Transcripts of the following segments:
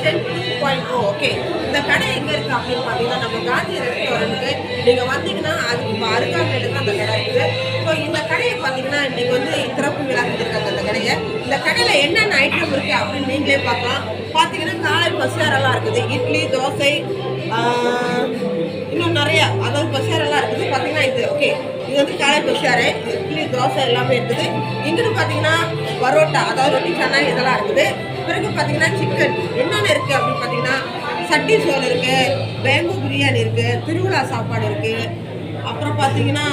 Kitchen 2.0. Okay, இந்த கடை எங்கே இருக்குது அப்படின்னு பார்த்தீங்கன்னா நம்ம காந்தி ரெஸ்டாரண்ட்டுக்கு நீங்கள் வந்தீங்கன்னா அதுக்கு இப்போ அருகாமையில் தான் அந்த கடை இருக்குது. ஸோ இந்த கடையை பார்த்தீங்கன்னா இன்றைக்கி வந்து திறப்பு விழா செஞ்சுருக்காங்க. அந்த கடையை, இந்த கடையில் என்னென்ன ஐட்டம் இருக்குது அப்படின்னு நீங்களே பார்க்கலாம். பார்த்தீங்கன்னா காலை பசியாரெல்லாம் இருக்குது, இட்லி தோசை இன்னும் நிறையா, அதாவது பசியாரெல்லாம் இருக்குது. பார்த்தீங்கன்னா இது ஓகே, இது வந்து காலை பசியாரு, இட்லி தோசை எல்லாமே இருக்குது. இங்கிட்டு பார்த்தீங்கன்னா பரோட்டா, அதாவது ரொட்டி சன்னா இதெல்லாம் இருக்குது. பிறகு பார்த்தீங்கன்னா சிக்கன் என்னென்ன இருக்குது அப்படின்னு பார்த்தீங்கன்னா சட்டி சோறு இருக்குது, பேம்பு பிரியாணி இருக்குது, திருவிழா சாப்பாடு இருக்குது. அப்புறம் பார்த்தீங்கன்னா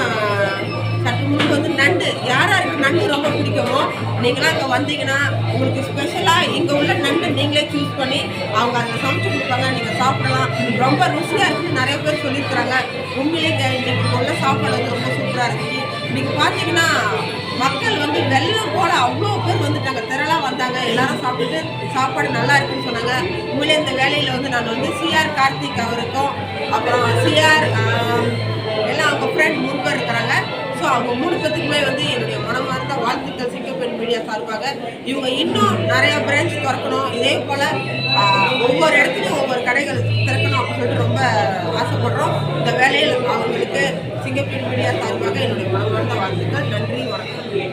சற்று முன்பு வந்து நண்டு, யாருக்கு நண்டு ரொம்ப பிடிக்குமோ நீங்களாம் இங்கே வந்தீங்கன்னா உங்களுக்கு ஸ்பெஷலாக இங்கே உள்ள நண்டு நீங்களே சூஸ் பண்ணி அவங்க அதை சமைச்சு கொடுப்பாங்க, நீங்கள் சாப்பிடலாம். ரொம்ப ருசியாக இருக்குன்னு நிறைய பேர் சொல்லியிருக்கிறாங்க. உண்மையிலே இன்றைக்கி உள்ள சாப்பாடு வந்து ரொம்ப சூப்பராக இருந்துச்சு. இன்றைக்கி பார்த்தீங்கன்னா மக்கள் வந்து வெள்ளம் போல அவ்வளோ பேர் வந்துட்டாங்க, திரளாக வந்தாங்க. எல்லாரும் சாப்பிட்டுட்டு சாப்பாடு நல்லா இருக்குன்னு சொன்னாங்க. உண்மையிலே இந்த வேலையில் வந்து நான் வந்து சிஆர் கார்த்திக் அவருக்கும் அப்புறம் சிஆர் எல்லாம் அவங்க ஃப்ரெண்ட் 3 பேர் இருக்கிறாங்க. ஸோ அவங்க 3 பேத்துக்குமே வந்து என்னுடைய மனமார்ந்த வாழ்த்துக்கள் சிங்கப்பெண் மீடியா சார்பாக. இவங்க இன்னும் நிறையா பிரான்ச் திறக்கணும், இதே போல் ஒவ்வொரு இடத்துலையும் ஒவ்வொரு கடைகள் திறக்கணும் அப்படின்னு சொல்லிட்டு ரொம்ப ஆசைப்படுறோம். இந்த வேலையில் அவங்களுக்கு சிங்கப்பெண் மீடியா சார்பாக என்னுடைய மனமார்ந்த வாழ்த்துக்கள். நன்றி, வணக்கம்.